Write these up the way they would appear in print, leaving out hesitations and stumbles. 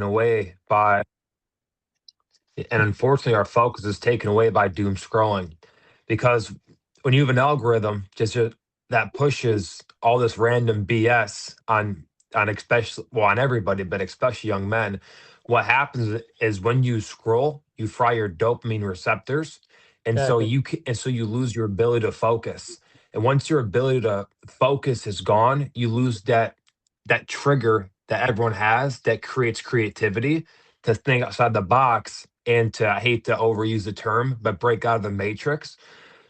away by, and unfortunately, our focus is taken away by doom scrolling. Because when you have an algorithm that pushes all this random BS on especially, well, on everybody, but especially young men, what happens is when you scroll, you fry your dopamine receptors, and so Exactly. you lose your ability to focus. And once your ability to focus is gone, you lose that trigger that everyone has that creates creativity to think outside the box and to, I hate to overuse the term, but break out of the matrix.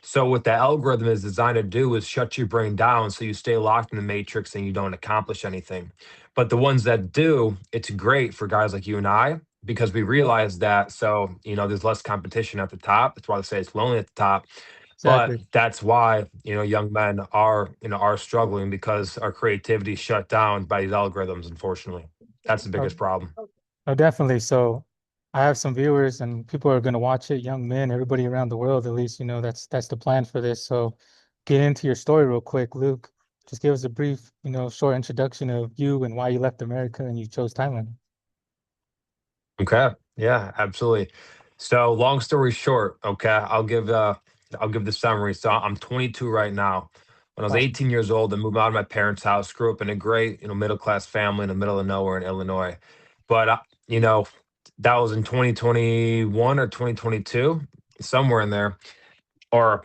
So what the algorithm is designed to do is shut your brain down so you stay locked in the matrix and you don't accomplish anything. But the ones that do, it's great for guys like you and I because we Yep. realize that. So, there's less competition at the top. That's why they say it's lonely at the top. But Exactly. that's why, young men are struggling because our creativity is shut down by these algorithms, unfortunately. That's the Oh, biggest problem. oh, definitely. So I have some viewers and people are going to watch it, young men, everybody around the world, at least, that's the plan for this. So get into your story real quick, Luke. Just give us a brief, short introduction of you and why you left America and you chose Thailand. Okay. Yeah, absolutely. So long story short, okay, I'll give the summary. So I'm 22 right now. When I was Awesome. 18 years old, I moved out of my parents' house, grew up in a great, middle class family in the middle of nowhere in Illinois. But you know, that was in 2021 or 2022, somewhere in there. Or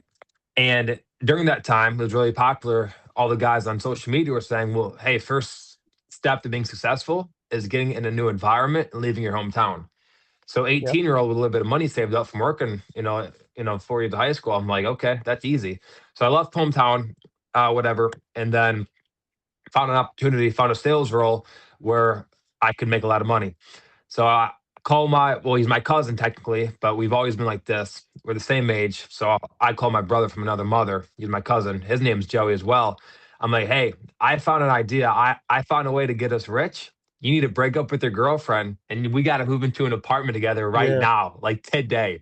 and during that time, it was really popular. All the guys on social media were saying, "Well, hey, first step to being successful is getting in a new environment and leaving your hometown." So Yep. 18-year-old with a little bit of money saved up from working, 4 years of high school. I'm like, okay, that's easy. So I left hometown, whatever, and then found an opportunity, found a sales role where I could make a lot of money. So I call well, he's my cousin technically, but we've always been like this. We're the same age. So I call my brother from another mother. He's my cousin. His name's Joey as well. I'm like, hey, I found an idea. I found a way to get us rich. You need to break up with your girlfriend and we got to move into an apartment together right Yeah. now, like today.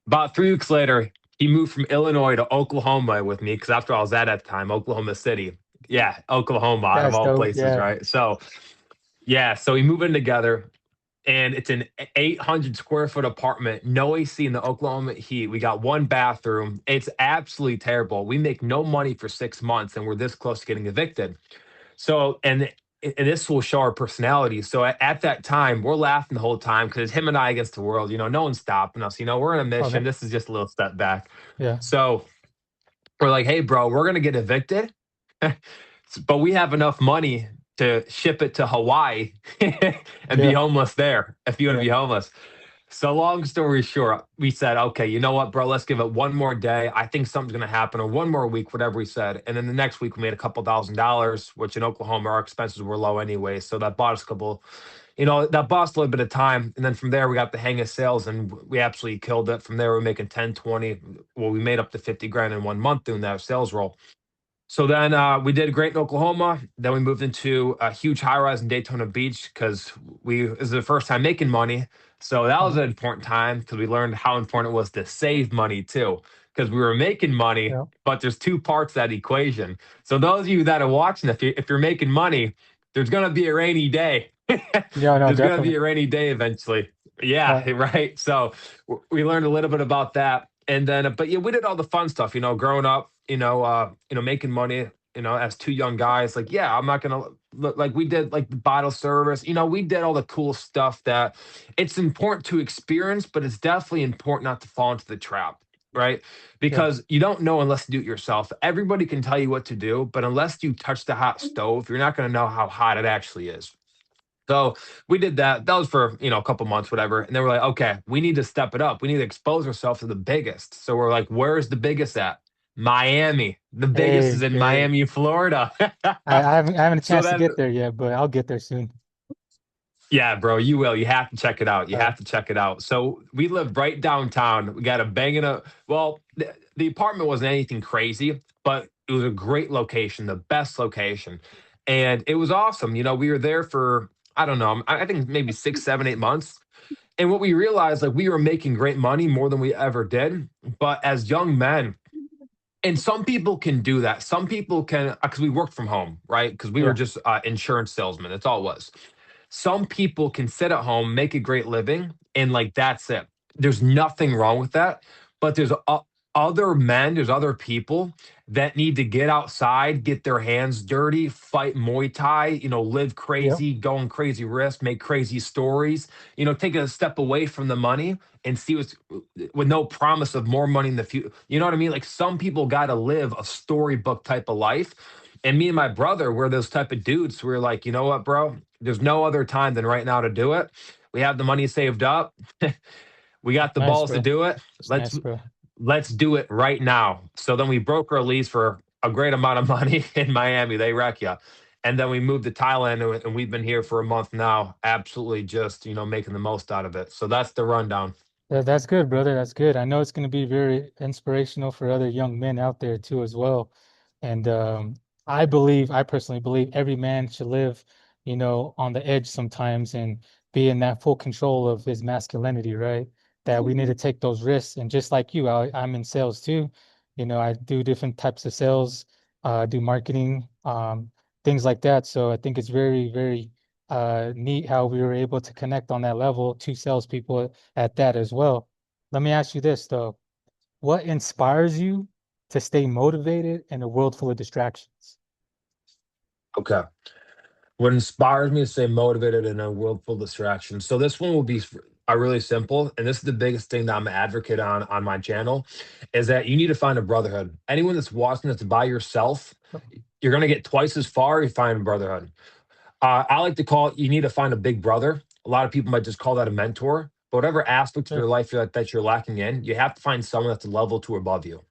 About 3 weeks later, he moved from Illinois to Oklahoma with me because that's where I was at the time, Oklahoma City. Yeah, Oklahoma, out of That's all dope. places, Yeah. right? So, yeah, so we move in together and it's an 800 square foot apartment, no AC in the Oklahoma heat. We got one bathroom. It's absolutely terrible. We make no money for 6 months, and we're this close to getting evicted. So, and this will show our personality. So at that time, we're laughing the whole time because it's him and I against the world. No one's stopping us. We're on a Oh, mission. that, This is just a little step back. yeah. So we're like, hey, bro, we're gonna get evicted, but we have enough money to ship it to Hawaii and be Yeah. homeless there if you want to Yeah. be homeless. So long story short, we said, okay, you know what, bro? Let's give it one more day. I think something's gonna happen, or one more week, whatever we said. And then the next week, we made a couple $1,000s, which in Oklahoma our expenses were low anyway. So that bought us a couple, that bought us a little bit of time. And then from there, we got the hang of sales, and we absolutely killed it. From there, we're making 10, 20. Well, we made up to 50 grand in 1 month doing that sales role. So then we did great in Oklahoma. Then we moved into a huge high rise in Daytona Beach because it was the first time making money. So that was Uh-huh. an important time because we learned how important it was to save money too. Because we were making money, Yeah. but there's two parts to that equation. So those of you that are watching, if you're making money, there's gonna be a rainy day. Yeah. No, There's gonna be definitely. a rainy day eventually. Yeah, Uh, right. So we learned a little bit about that, and then, but yeah, we did all the fun stuff. Growing up, making money. As two young guys, like, yeah, I'm not gonna look like we did like the bottle service. We did all the cool stuff that it's important to experience, but it's definitely important not to fall into the trap, right? yeah. Because you don't know unless you do it yourself. Everybody can tell you what to do, but unless you touch the hot stove, you're not gonna know how hot it actually is. So we did that. That was for, a couple months, whatever. And then we're like, okay, we need to step it up. We need to expose ourselves to the biggest. So we're like, where's the biggest at? Miami. The biggest is Hey, in hey. Miami, Florida. I haven't a So chance to then, get there yet, but I'll get there soon. yeah, bro, you will. You have to check it out. You Uh, have to check it out. So we live right downtown. We got a banging up. Well, the apartment wasn't anything crazy, but it was a great location, the best location. And it was awesome. We were there for, I don't know, I think maybe 6, 7, 8 months. And what we realized, like, we were making great money more than we ever did. But as young men, and some people can do that. Some people can, because we worked from home, right? Because we were yeah. just insurance salesmen. That's all it was. Some people can sit at home, make a great living, and like that's it. There's nothing wrong with that. But other men, there's other people that need to get outside, get their hands dirty, fight Muay Thai, live Yep. crazy, go on crazy risks, make crazy stories, take a step away from the money and see what's with no promise of more money in the future. You know what I mean? Like some people got to live a storybook type of life. And me and my brother were those type of dudes. We're like, you know what, bro? There's no other time than right now to do it. We have the money saved up. We got the Nice, balls to bro. do it. It's Let's nice, bro. let's do it right now. So then we broke our lease for a great amount of money in Miami. They wreck you. And then we moved to Thailand and we've been here for a month now, absolutely just, making the most out of it. So that's the rundown. That's good, brother. That's good. I know it's going to be very inspirational for other young men out there too, as well. And I personally believe every man should live, on the edge sometimes and be in that full control of his masculinity, right? That we need to take those risks. And just like you, I'm in sales too. I do different types of sales, do marketing, things like that. So I think it's very, very neat how we were able to connect on that level, two salespeople at that as well. Let me ask you this though. What inspires you to stay motivated in a world full of distractions? Okay. What inspires me to stay motivated in a world full of distractions. So this one will be really simple, and this is the biggest thing that I'm an advocate on my channel, is that you need to find a brotherhood. Anyone that's watching this by yourself, you're gonna get twice as far. You find a brotherhood. I like to call it, you need to find a big brother. A lot of people might just call that a mentor. But whatever aspect of Sure. your life that you're lacking in, you have to find someone that's a level two above you.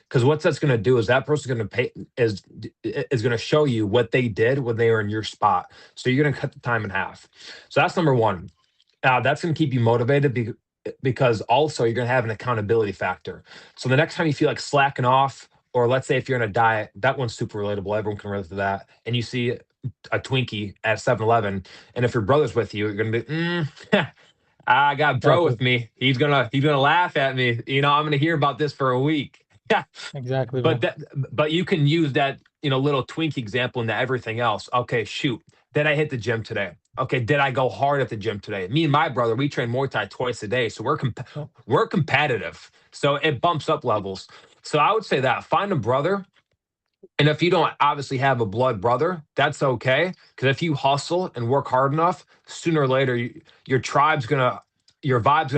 Because what that's going to do is that person's going to pay is going to show you what they did when they were in your spot. So you're going to cut the time in half. So that's number one. That's going to keep you motivated because also you're going to have an accountability factor. So the next time you feel like slacking off, or let's say if you're on a diet, that one's super relatable. Everyone can relate to that. And you see a Twinkie at 7-Eleven, and if your brother's with you, you're gonna be, I got bro Exactly. with me. He's gonna laugh at me. I'm gonna hear about this for a week. Yeah, Exactly, but man. that but you can use that little Twinkie example into everything else. Okay, shoot, did I hit the gym today? Okay, did I go hard at the gym today? Me and my brother, we train Muay Thai twice a day, so Yep. we're competitive. So it bumps up levels. So I would say that find a brother, and if you don't obviously have a blood brother, that's okay. Because if you hustle and work hard enough, sooner or later, your vibe's gonna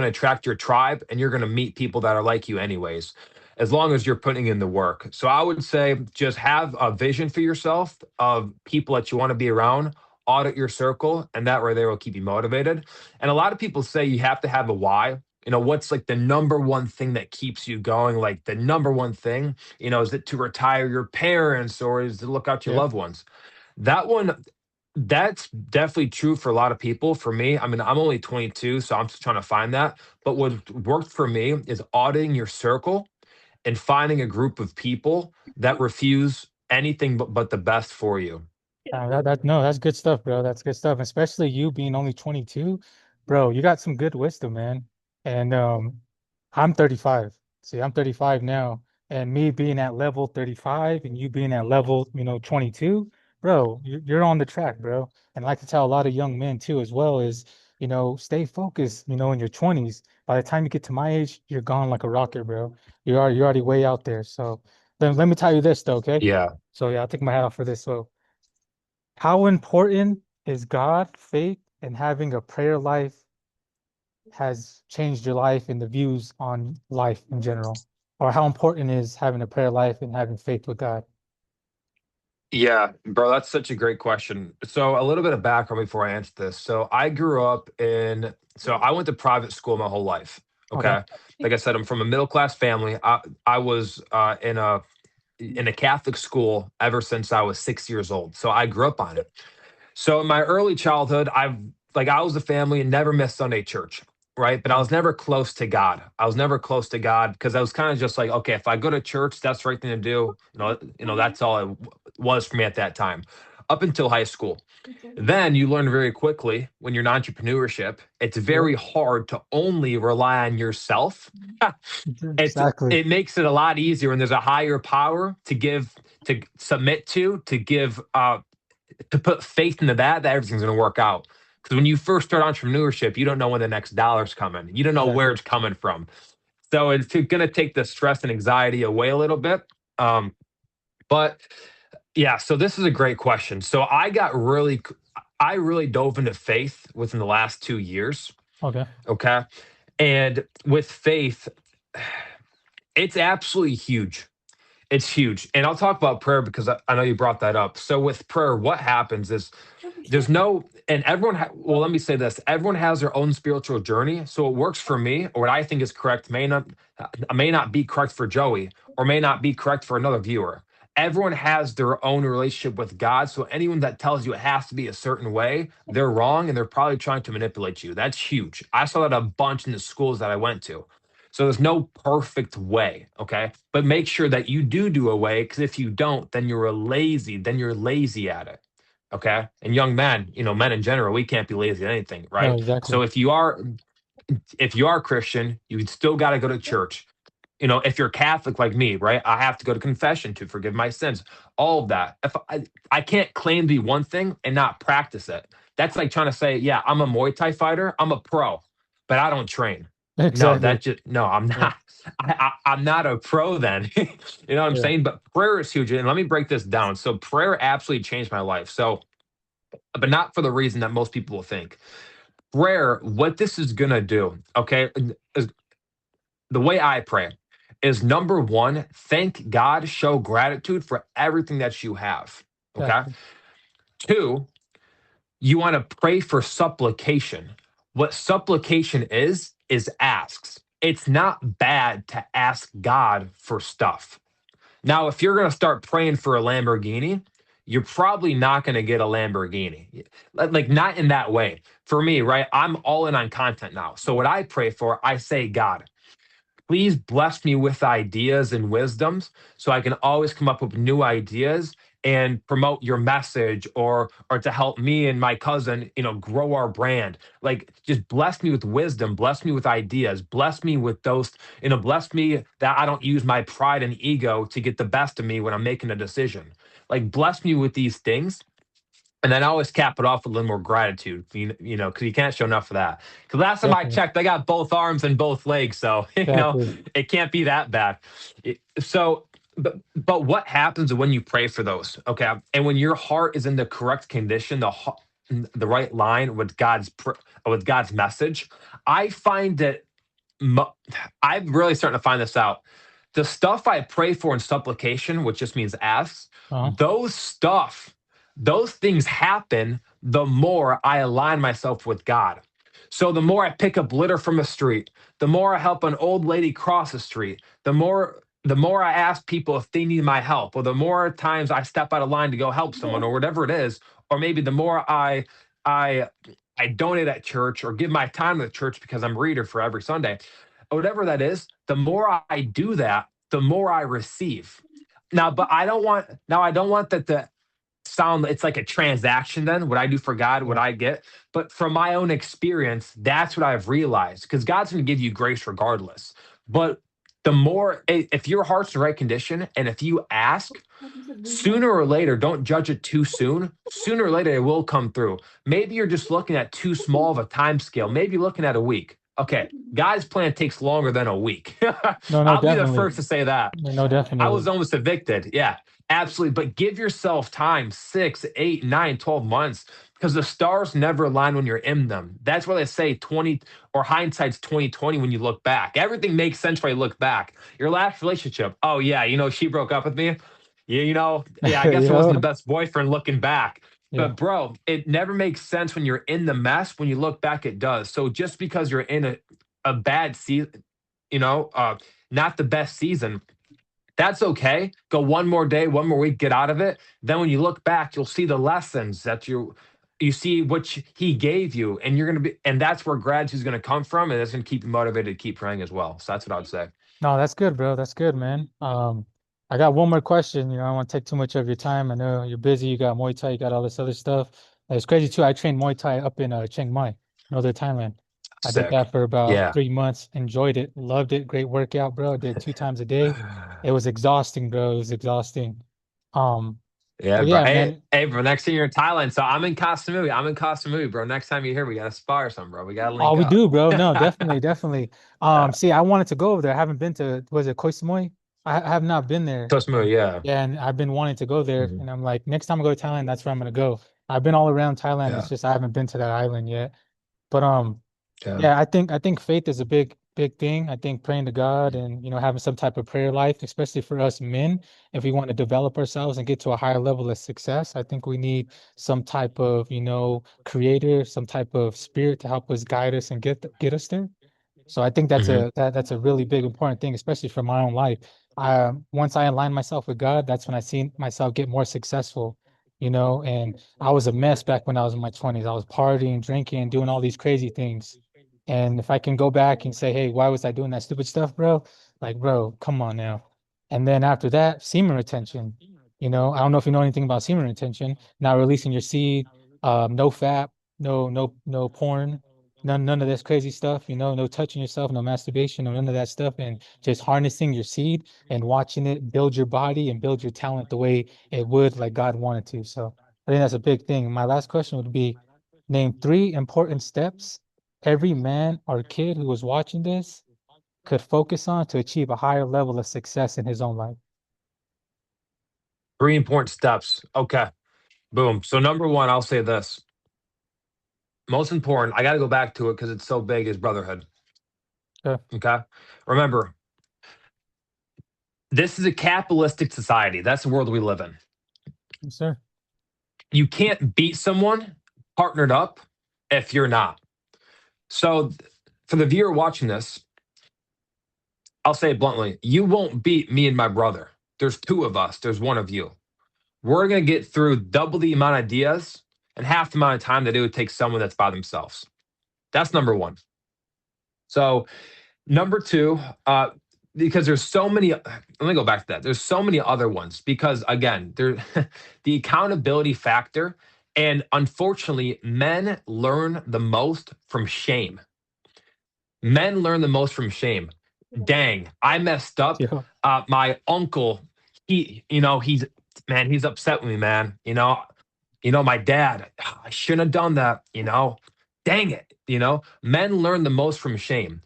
attract your tribe, and you're gonna meet people that are like you anyways, as long as you're putting in the work. So I would say just have a vision for yourself of people that you want to be around. Audit your circle, and that way they will keep you motivated. And a lot of people say you have to have a why. What's like the number one thing that keeps you going? Like the number one thing, is it to retire your parents or is it to look out your Yep. loved ones? That one, that's definitely true for a lot of people. For me, I mean, I'm only 22, so I'm just trying to find that. But what worked for me is auditing your circle and finding a group of people that refuse anything but the best for you. No, that's good stuff, bro. That's good stuff. Especially you being only 22, bro. You got some good wisdom, man. And I'm 35. See, I'm 35 now, and me being at level 35 and you being at level, 22, bro, you're on the track, bro. And I like to tell a lot of young men too, as well, is stay focused. In your 20s. By the time you get to my age, you're gone like a rocket, bro. You're already way out there. So then let me tell you this, though, okay? Yeah. So yeah, I'll take my hat off for this. So. How important is God, faith, and having a prayer life has changed your life and the views on life in general? Or how important is having a prayer life and having faith with God? Yeah, bro, that's such a great question. So, a little bit of background before I answer this. So I went to private school my whole life. Okay. Okay. Like I said, I'm from a middle class family. I was in a Catholic school ever since I was 6 years old. So I grew up on it. So in my early childhood, I was a family and never missed Sunday church, right? But I Okay. was never close to God. I was never close to God because I was kind of just like, okay, if I go to church, that's the right thing to do. That's all it was for me at that time, up until high school. Then you learn very quickly when you're in entrepreneurship, it's Yep. very hard to only rely on yourself. it's Exactly. it makes it a lot easier when there's a higher power to submit to give to put faith into that everything's going to work out. Because when you first start entrepreneurship, you don't know when the next dollar's coming. You don't know where Exactly. it's coming from. So it's going to take the stress and anxiety away a little bit. Um, but yeah, so this is a great question. So I really dove into faith within the last 2 years. Okay. Okay. And with faith, it's absolutely huge. It's huge. And I'll talk about prayer because I know you brought that up. So with prayer, what happens is there's no, and well, let me say this, everyone has their own spiritual journey. So what works for me, or what I think is correct, may not be correct for Joey, or may not be correct for another viewer. Everyone has their own relationship with God. So anyone that tells you it has to be a certain way, they're wrong, and they're probably trying to manipulate you. That's huge. I saw that a bunch in the schools that I went to. So there's no perfect way, okay? But make sure that you do a way, because if you don't, then you're lazy at it. Okay. And young men, men in general, we can't be lazy at anything, No, right? exactly. So if you are Christian, you still got to go to church. If you're Catholic like me, right? I have to go to confession to forgive my sins. All of that. If I can't claim to be one thing and not practice it. That's like trying to say, yeah, I'm a Muay Thai fighter, I'm a pro, but I don't train. No, Exactly. no, I'm Yeah. not. I'm not a pro then. You know what I'm Yeah. saying? But prayer is huge. And let me break this down. So prayer absolutely changed my life. So, but not for the reason that most people will think. Prayer, what this is going to do, okay, is the way I pray is number one, thank God, show gratitude for everything that you have. Okay. Exactly. Two, you want to pray for supplication. What supplication is asks. It's not bad to ask God for stuff. Now, if you're going to start praying for a Lamborghini, you're probably not going to get a Lamborghini. Like, not in that way. For me, right? I'm all in on content now. So, what I pray for, I say, God, please bless me with ideas and wisdoms so I can always come up with new ideas and promote your message, or to help me and my cousin, grow our brand. Like, just bless me with wisdom, bless me with ideas, bless me with those, bless me that I don't use my pride and ego to get the best of me when I'm making a decision. Like, bless me with these things, and then I always cap it off with a little more gratitude, because you can't show enough of that. Because last time I Definitely. checked, I got both arms and both legs, so Exactly. it can't be that bad. So, but what happens when you pray for those? Okay, and when your heart is in the correct condition, the right line with with God's message, I find that mo- I'm really starting to find this out. The stuff I pray for in supplication, which just means ask, Uh-huh. those stuff, those things happen the more I align myself with God. So the more I pick up litter from the street, the more I help an old lady cross the street, the more I ask people if they need my help, or the more times I step out of line to go help someone, or whatever it is, or maybe the more I I donate at church or give my time to the church because I'm a reader for every Sunday, whatever that is, the more I do that, the more I receive. I don't want that to sound, it's like a transaction then, what I do for God, what Yeah. I get. But from my own experience, that's what I've realized, because God's going to give you grace regardless. But if your heart's in the right condition and if you ask, sooner or later, don't judge it too soon. Sooner or later, it will come through. Maybe you're just looking at too small of a time scale. Maybe you're looking at a week. Okay, God's plan takes longer than a week. No, no, I'll be the definitely. first to say that. No, I definitely. was almost evicted. Yeah, absolutely. But give yourself time, 6, 8, 9, 12 months, because the stars never align when you're in them. That's why they say 20, or hindsight's 2020 when you look back. Everything makes sense when you look back. Your last relationship, oh yeah, she broke up with me. Yeah, I guess You I wasn't the know? best boyfriend looking back. Yeah. But bro, it never makes sense when you're in the mess. When you look back, it does. So just because you're in a bad season, you know, uh, not the best season, that's okay. Go one more day, one more week, get out of it. Then when you look back, you'll see the lessons that you see what he gave you, and and that's where gratitude is going to come from, and it's going to keep you motivated to keep praying as well. So that's what I would say. No, that's good, bro. That's good, man. I got one more question. I don't want to take too much of your time. I know you're busy. You got Muay Thai, you got all this other stuff. It's crazy too. I trained Muay Thai up in Chiang Mai, Northern Thailand. I did Sick. that for about Yeah. 3 months. Enjoyed it. Loved it. Great workout, bro. I did 2 times a day. It was exhausting, bro. It was exhausting. Um, Yeah, But bro. yeah, Hey, man. hey, bro. Next time you're in Thailand, so I'm in Koh Samui. I'm in Koh Samui, bro. Next time you're here, we gotta spar or something, bro. We gotta Oh, link we up. do, bro. No, definitely, definitely. Yeah, See, I wanted to go over there. I haven't been to, was it Koh Samui? I have not been there. Koh Samui. Yeah, Yeah, and I've been wanting to go there. mhm, And I'm like, next time I go to Thailand, that's where I'm gonna go. I've been all around Thailand. It's yeah, just I haven't been to that island yet. But yeah. yeah, I think faith is a big thing. I think praying to God and having some type of prayer life, especially for us men, if we want to develop ourselves and get to a higher level of success, I think we need some type of, creator, some type of spirit to help us guide us and get us there. So I think Hmm. that's a really big important thing, especially for my own life. Once I align myself with God, that's when I see myself get more successful, and I was a mess back when I was in my 20s. I was partying, drinking, doing all these crazy things. And if I can go back and say, hey, why was I doing that stupid stuff, bro? Like, bro, come on now. And then after that, semen retention. I don't know if you know anything about semen retention, not releasing your seed, no fap, no porn, none of this crazy stuff, no touching yourself, no masturbation, no none of that stuff, and just harnessing your seed and watching it build your body and build your talent the way it would like God wanted to. So I think that's a big thing. My last question would be name three important steps every man or kid who was watching this could focus on to achieve a higher level of success in his own life. 3 important steps. Okay, boom. So number one, I'll say this. Most important, I got to go back to it because it's so big, is brotherhood. Okay. Okay. Remember, this is a capitalistic society. That's the world we live in. Yes, sir. You can't beat someone partnered up if you're not. So, for the viewer watching this, I'll say it bluntly, you won't beat me and my brother. There's two of us, there's one of you. We're going to get through double the amount of ideas and half the amount of time that it would take someone that's by themselves. That's number one. So, number two, because there's so many, let me go back to that. There's so many other ones because, again, there, the accountability factor, and unfortunately, men learn the most from shame. Men learn the most from shame. Dang, I messed up. Yeah. My uncle, he's man, he's upset with me, man. My dad, I shouldn't have done that. Dang it. Men learn the most from shame.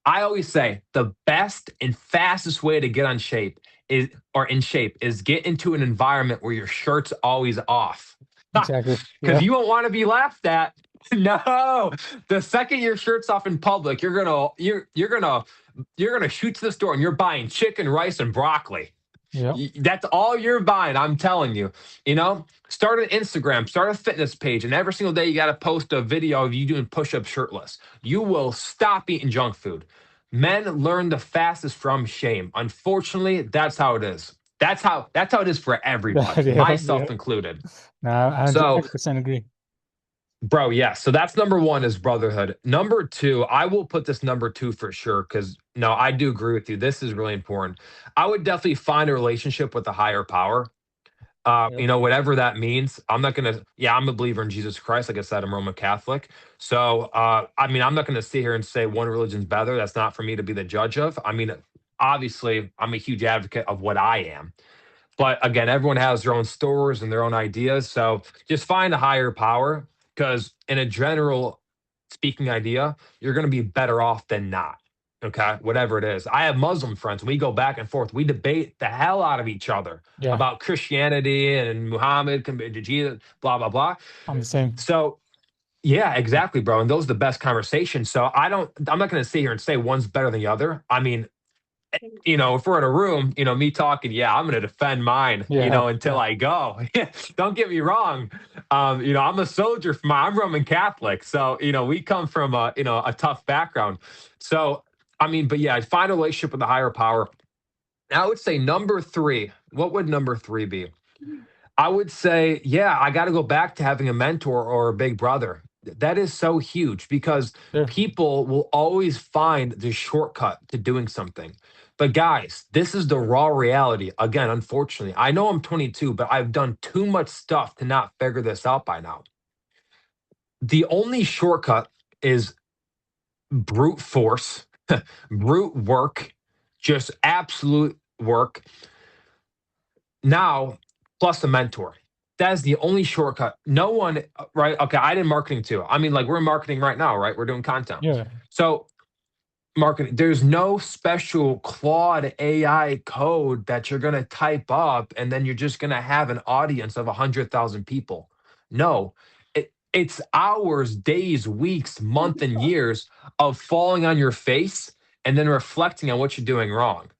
I always say the best and fastest way to get on shape is or in shape is get into an environment where your shirt's always off. Exactly. Because Yeah. you won't want to be laughed at. No, the second your shirt's off in public, you're gonna shoot to the store and you're buying chicken, rice, and broccoli. Yeah. That's all you're buying. I'm telling you. Start an Instagram, start a fitness page, and every single day you got to post a video of you doing push-ups shirtless. You will stop eating junk food. Men learn the fastest from shame. Unfortunately, that's how it is. That's how it is for everybody, Yeah. Yeah. myself included. No, I So 100% agree. bro, yeah. So that's number one is brotherhood. Number two, I will put this number two for sure because no, I do agree with you. This is really important. I would definitely find a relationship with a higher power. Yeah. Whatever that means. Yeah, I'm a believer in Jesus Christ. Like I said, I'm Roman Catholic. So, I'm not gonna sit here and say one religion's better. That's not for me to be the judge of. Obviously, I'm a huge advocate of what I am. But again, everyone has their own stories and their own ideas. So just find a higher power because, in a general speaking idea, you're going to be better off than not. Okay. Whatever it is. I have Muslim friends. We go back and forth. We debate the hell out of each other Yeah. about Christianity and Muhammad, Jesus, blah, blah, blah. I'm the same. So, yeah, exactly, bro. And those are the best conversations. So I'm not going to sit here and say one's better than the other. If we're in a room, me talking, yeah, I'm going to defend mine, Yeah. until Yeah. I go. Don't get me wrong. I'm a soldier I'm Roman Catholic. So, we come from a tough background. So, but yeah, find a relationship with a higher power. And I would say number three, what would number three be? I would say, yeah, I got to go back to having a mentor or a big brother. That is so huge because Sure. people will always find the shortcut to doing something. But guys, this is the raw reality. Again, unfortunately, I know I'm 22, but I've done too much stuff to not figure this out by now. The only shortcut is brute force, brute work, just absolute work. Now, plus a mentor. That is the only shortcut. No one, right? Okay, I did marketing too. I mean, like we're in marketing right now, right? We're doing content. Yeah, So marketing, there's no special Claude AI code that you're going to type up and then you're just going to have an audience of 100,000 people. No, it's hours, days, weeks, month, and years of falling on your face and then reflecting on what you're doing wrong.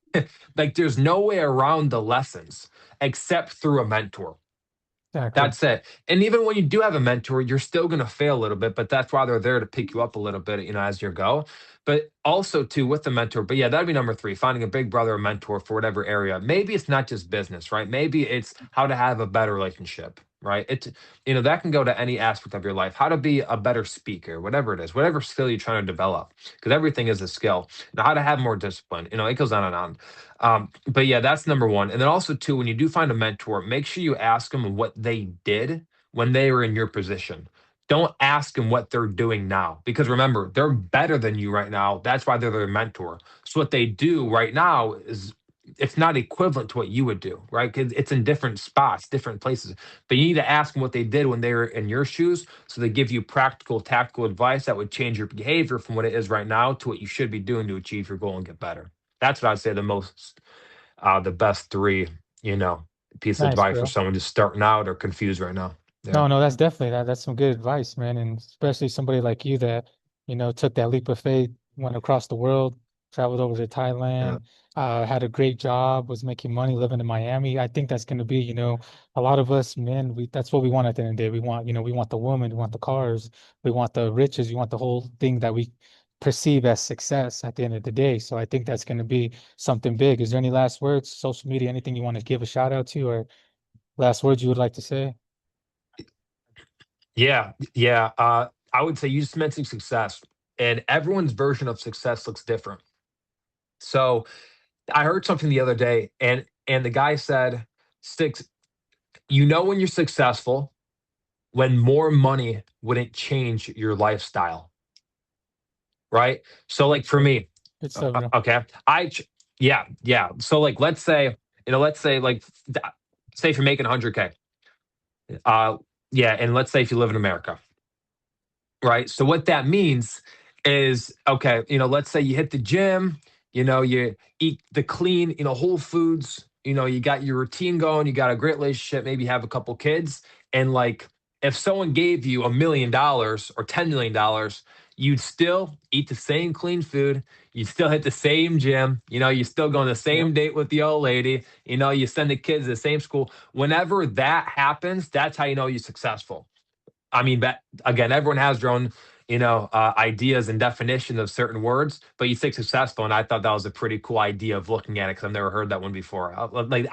Like there's no way around the lessons except through a mentor. exactly. That's it. And even when you do have a mentor, you're still going to fail a little bit, but that's why they're there to pick you up a little bit, as you go. But also too with the mentor. But yeah, that'd be number three, finding a big brother or mentor for whatever area. Maybe it's not just business, right? Maybe it's how to have a better relationship, right? That can go to any aspect of your life. How to be a better speaker, whatever it is, whatever skill you're trying to develop, because everything is a skill. Now, how to have more discipline, it goes on and on. But yeah, that's number one. And then also too, when you do find a mentor, make sure you ask them what they did when they were in your position. Don't ask them what they're doing now, because remember, they're better than you right now. That's why they're their mentor. So what they do right now is it's not equivalent to what you would do, right? 'Cause it's in different spots, different places. But you need to ask them what they did when they were in your shoes, so they give you practical, tactical advice that would change your behavior from what it is right now to what you should be doing to achieve your goal and get better. That's what I'd say the best three, you know, piece of Nice, advice for bro. someone just starting out or confused right now. Yeah. No, no, that's definitely that's some good advice, man. And especially somebody like you that, took that leap of faith, went across the world, traveled over to Yeah. Thailand, had a great job, was making money living in Miami. I think that's going to be, a lot of us men, that's what we want at the end of the day. We want the woman, we want the cars, we want the riches, we want the whole thing that we perceive as success at the end of the day. So I think that's going to be something big. Is there any last words, social media, anything you want to give a shout out to or last words you would like to say? Yeah. Yeah. I would say you just mentioned success, and everyone's version of success looks different. So I heard something the other day, and the guy said, "Six, when you're successful when more money wouldn't change your lifestyle, right?" So like Good for stuff. me, Good stuff, bro. okay, yeah, yeah. So like let's say like say if you're making 100K. Uh, yeah, and let's say if you live in America, right? So what that means is, okay, let's say you hit the gym, you eat the clean, whole foods, you got your routine going, you got a great relationship, maybe you have a couple kids, and like if someone gave you $1 million or $10 million, you'd still eat the same clean food, you still hit the same gym, you still go on the Yep. same date with the old lady, you send the kids to the same school. Whenever that happens, that's how you know you're successful. I mean, but again, everyone has their own, ideas and definition of certain words. But you say successful, and I thought that was a pretty cool idea of looking at it because I've never heard that one before. I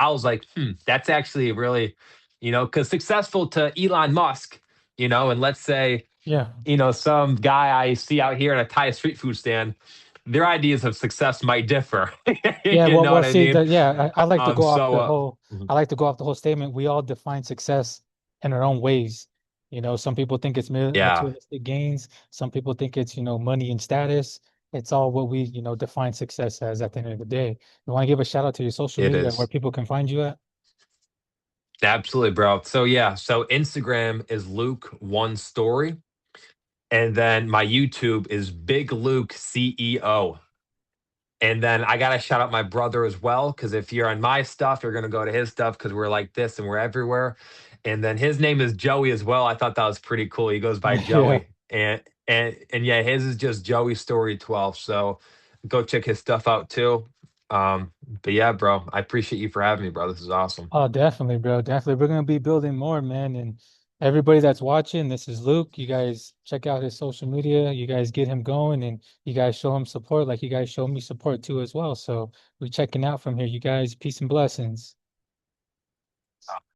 was like, that's actually really, because successful to Elon Musk, and let's say, Yeah. some guy I see out here at a Thai street food stand, their ideas of success might differ. Yeah, You know well, what I see mean? that, yeah, I like to Um, go off so, the uh, whole, mhm. I like to go off the whole statement. We all define success in our own ways. Some people think it's Yeah, materialistic gains. Some people think it's, money and status. It's all what we, define success as at the end of the day. You want to give a shout out to your social it media where is. people can find you at? Absolutely, bro. So yeah, so Instagram is Luke1 story, and then my YouTube is Big Luke CEO. And then I gotta shout out my brother as well, because if you're on my stuff, you're gonna go to his stuff because we're like this and we're everywhere. And then his name is Joey as well. I thought that was pretty cool. He goes by Yeah. Joey, and yeah, his is just Joey Story 12. So go check his stuff out too. But yeah, bro, I appreciate you for having me, bro. This is awesome. Oh, definitely, bro. Definitely. We're gonna be building more, man. And everybody that's watching, this is Luke. You guys check out his social media. You guys get him going and you guys show him support like you guys show me support too as well. So we checking out from here. You guys, peace and blessings.